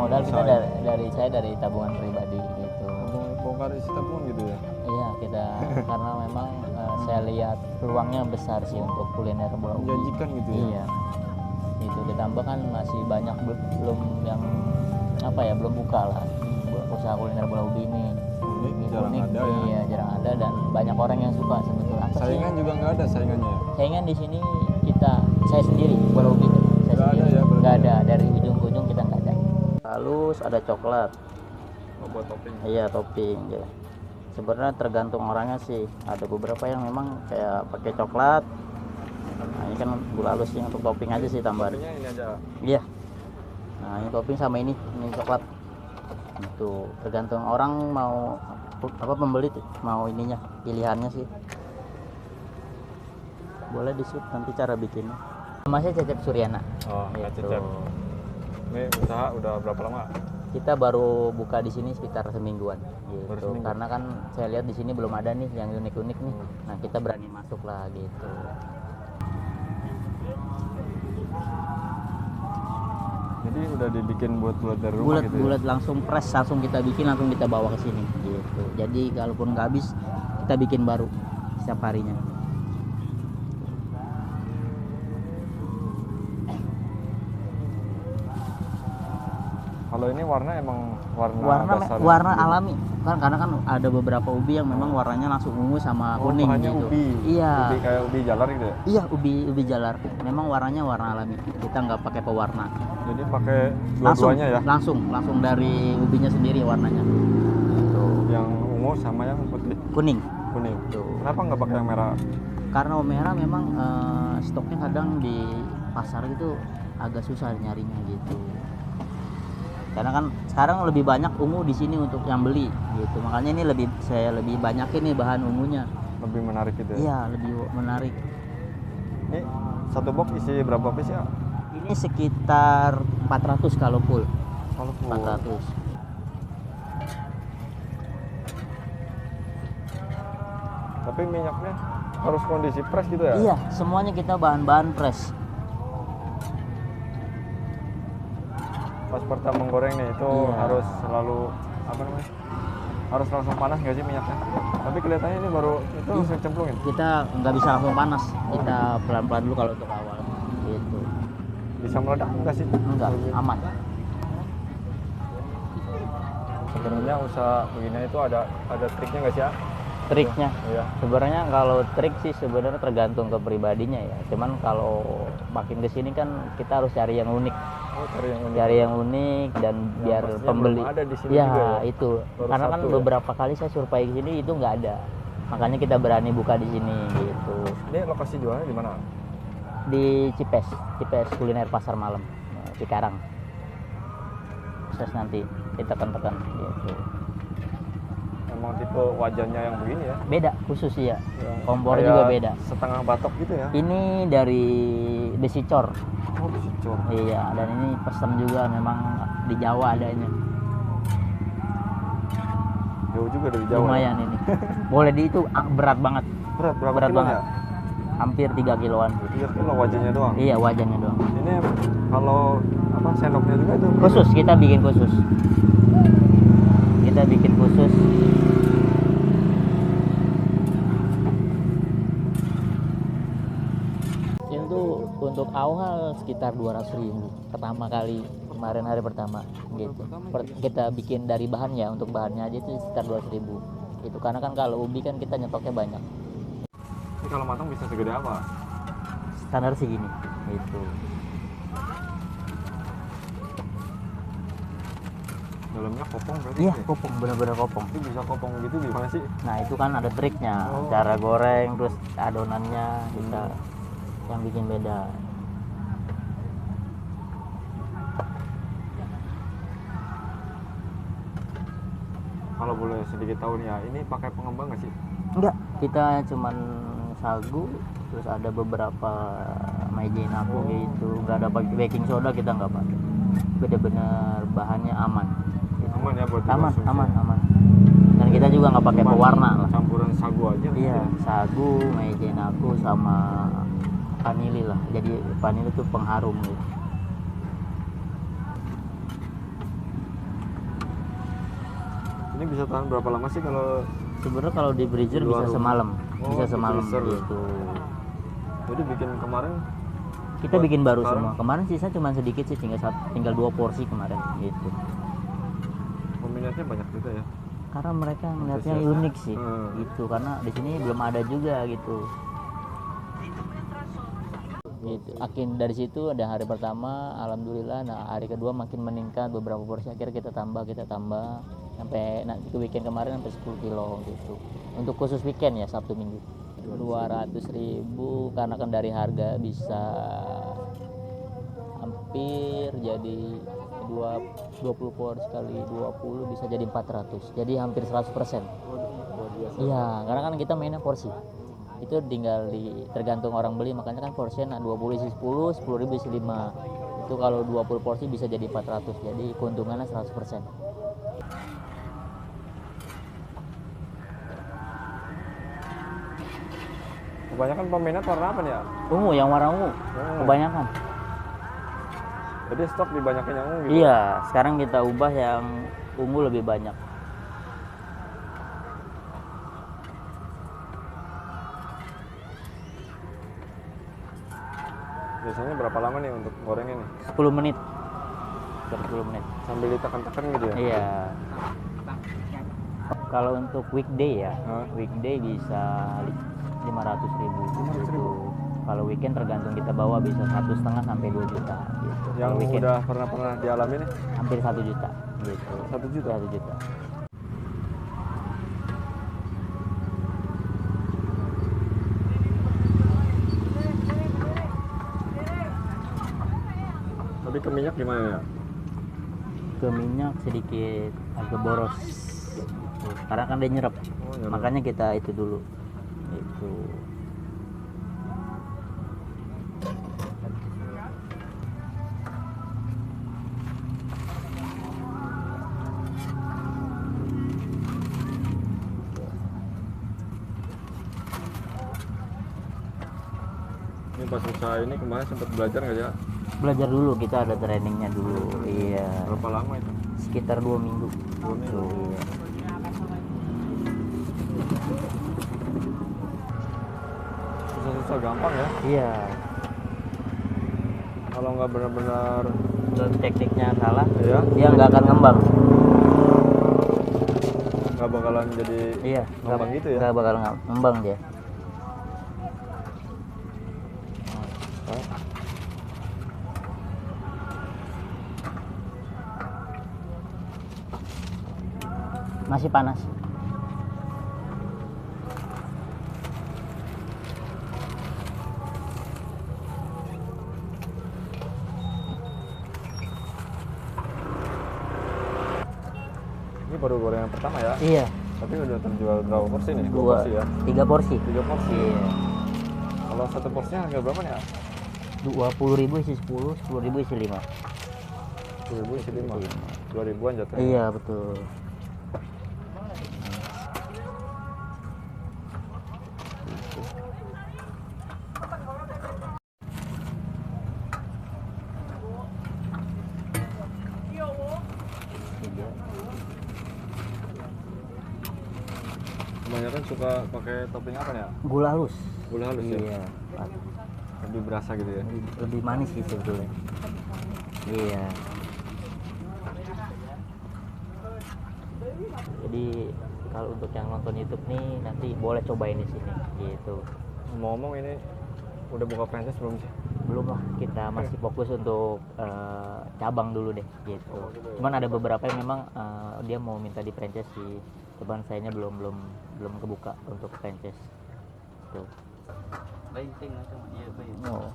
modal kita dari tabungan pribadi gitu. Bongkar isi tabungan gitu ya? Iya kita karena memang saya lihat peluangnya besar sih untuk kuliner bola ubi. Menjanjikan gitu ya? Iya. Itu ditambah kan masih banyak belum yang belum buka lah usaha kuliner bola ubi ini. Jarang ada ya? Iya jarang ada dan banyak orang yang suka sebetulnya. Saingan juga nggak ada saingannya ya? Saingan di sini saya sendiri bola ubi itu. Nggak ada ya? Nggak ada, dari ujung ke ujung kita nggak ada. Halus ada coklat. Oh, buat topping? Iya topping ya. Sebenarnya tergantung orangnya sih. Ada beberapa yang memang kayak pakai coklat. Nah ini kan gula halus yang untuk topping aja sih tambahan. Toppingnya ini aja? Iya. Nah ini topping sama ini coklat. Itu tergantung orang mau pembeli mau ininya pilihannya sih. Boleh di-shoot nanti cara bikinnya. Nama saya Cecep Suryana. Oh, Gitu. Cecep. Ini usaha udah berapa lama? Kita baru buka di sini sekitar semingguan gitu. Baru seminggu? Karena kan saya lihat di sini belum ada nih yang unik-unik nih. Nah, kita berani masuk lah gitu. Jadi udah dibikin bulat-bulat dari rumah gitu ya? Bulat langsung press, langsung kita bikin, langsung kita bawa ke sini gitu. Jadi kalaupun nggak habis, kita bikin baru setiap harinya. Kalau ini warna emang warna alami kan, karena kan ada beberapa ubi yang memang warnanya langsung ungu sama kuning bahannya gitu. ubi. Iya. Ubi kayak ubi jalar gitu ya? Iya, ubi jalar. Memang warnanya warna alami. Kita nggak pakai pewarna. Jadi pakai dua-duanya ya? Langsung dari ubinya sendiri warnanya. Tuh. Yang ungu sama yang putih? Kuning. Tuh. Kenapa nggak pakai yang merah? Karena merah memang stoknya kadang di pasar itu agak susah nyarinya gitu. Karena kan sekarang lebih banyak ungu di sini untuk yang beli gitu. Makanya ini saya lebih banyakin nih bahan ungunya. Lebih menarik gitu ya? Iya, lebih menarik. Ini satu box isi berapa piece ya? Ini sekitar 400 kalau full. Kalau full 400. Tapi minyaknya harus kondisi fresh gitu ya? Iya, semuanya kita bahan-bahan fresh. Pas pertama menggoreng nih itu harus selalu harus langsung panas nggak sih minyaknya? Tapi kelihatannya ini baru itu langsung cemplungin. Kita nggak bisa langsung panas, kita pelan-pelan dulu kalau untuk awal gitu. Bisa meledak nggak sih? Enggak, aman. Sebenarnya usaha begini itu ada triknya nggak sih ya? Triknya Iya. sebenarnya kalau trik sih sebenarnya tergantung ke pribadinya ya. Cuman kalau makin kesini kan kita harus cari yang unik. Oh, Cari yang unik dan biar pembeli. Belum ada di sini Ya juga ya? itu. Baru Karena kan satu ya? beberapa kali saya survei ke sini itu nggak ada. Makanya kita berani buka di sini gitu. Ini lokasi jualnya di mana? Di Cipes Kuliner Pasar Malam, Cikarang. Proses nanti kita tekan gitu. Emang tipe wajahnya yang begini ya? Beda khusus ya. Yang Kompornya kayak juga beda. Setengah batok gitu ya? Ini dari besi cor. Oh, besi cor. Iya, dan ini pesan juga memang di Jawa adanya. Jauh juga dari Jawa. Lumayan ini. Boleh di itu berat banget. Berapa Berat kilo banget. ya? Hampir 3 kiloan. 3 kilo wajahnya doang? Iya, wajahnya doang. Ini kalau sendoknya juga itu? Khusus, kita bikin khusus. Kita bikin khusus. Itu untuk awal sekitar 200.000 pertama kali kemarin hari pertama gitu. Kita bikin dari bahan ya, untuk bahannya aja itu sekitar 200.000. Itu karena kan kalau ubi kan kita nyetoknya banyak. Ini kalau matang bisa segede apa? Standar segini gitu. Dalamnya kopong berarti? Iya, ya? kopong, benar-benar kopong. Itu bisa kopong gitu gimana sih? Nah, itu kan ada triknya. Oh. Cara goreng terus adonannya kita yang bikin beda. Kalau boleh sedikit tahu nih ya, ini pakai pengembang nggak sih? Enggak, kita cuman sagu, terus ada beberapa maizena gitu. Nggak ada pakai baking soda, kita nggak pakai. Bener-bener bahannya aman. Aman ya buat Aman, dikonsumsi? aman. Dan kita juga nggak pakai pewarna lah. Campuran sagu aja? Iya, sagu, maizena sama vanili lah. Jadi vanili itu pengharum gitu. Ini bisa tahan berapa lama sih kalau Sebenarnya kalau di freezer Di luar bisa rumah. semalam, Oh, bisa di semalam freezer. gitu. jadi bikin kemarin Kita Buat bikin baru sekarang? semua. Kemarin sisa cuma sedikit sih, tinggal 2 porsi kemarin gitu. peminatnya banyak juga ya. Karena mereka melihatnya Antusias. unik sih, Hmm. gitu. Karena di sini belum ada juga gitu. Gitu. Dari situ ada hari pertama, alhamdulillah. Nah hari kedua makin meningkat beberapa porsi. Akhirnya kita tambah sampai nanti ke weekend kemarin sampai 10 kilo gitu. Untuk khusus weekend ya, Sabtu Minggu. 200.000 karena kan dari harga bisa hampir jadi 20 porsi kali 20 bisa jadi 400, jadi hampir 100%. Luar biasa. Iya, karena kan kita mainnya porsi itu tinggal tergantung orang beli, makanya kan porsinya 20 isi 10, 10.000 isi 5. Itu kalau 20 porsi bisa jadi 400, jadi keuntungannya 100%. Kebanyakan peminat warna apa nih ya? Ungu, yang warna ungu kebanyakan. Jadi stok dibanyakin yang ungu gitu. Iya, sekarang kita ubah yang ungu lebih banyak. Biasanya berapa lama nih untuk gorengnya nih? 10 menit. 10 menit. Sambil ditekan-tekan gitu ya? Iya. Kalau untuk weekday ya, Hah? weekday bisa 500.000 gitu. Kalau weekend tergantung kita bawa, bisa 1,5 sampai 2 juta gitu. Yang Kalau weekend udah pernah dialami nih? hampir 1 juta gitu. 1 juta? 1 juta. Tapi ke minyak gimana ya? Ke minyak sedikit agak boros gitu. Karena kan dia nyerap. nyerap. Makanya kita itu dulu. Itu. Ini pas usaha ini kemarin sempat belajar nggak ya? Belajar dulu, kita ada trainingnya dulu. Iya. Berapa lama itu? Sekitar 2 minggu. 2 minggu. Iya. Susah-susah gampang ya? Iya. Kalau nggak benar-benar Kalau tekniknya salah, ya, dia nggak akan ngembang. nggak bakalan jadi Iya, ngembang gitu ya? nggak bakal ngembang dia. Hah? Masih panas. Ini baru gorengan pertama ya? Iya, Tapi udah terjual berapa porsi nih? 2 dua, porsi ya? 3 porsi. 3 porsi. Iya. Kalau satu porsinya harga berapa nih ya? 20.000 isi 10, 10.000 isi 5. 10.000 isi 5. 2.000-an jatuhnya. Iya, betul. Tiga. Kebanyakan suka pakai topping apa nih ya? Gula halus. Gula halus ya? Iya, Lebih berasa gitu ya? lebih manis sih sebetulnya. Iya. Jadi kalau untuk yang nonton YouTube nih nanti boleh cobain di sini gitu. Ngomong-ngomong ini udah buka franchise belum sih? Belum lah, kita masih fokus untuk cabang dulu deh gitu. Cuman ada beberapa yang memang dia mau minta di franchise sih. Cuman sayanya belum kebuka untuk franchise. Tuh. Oh.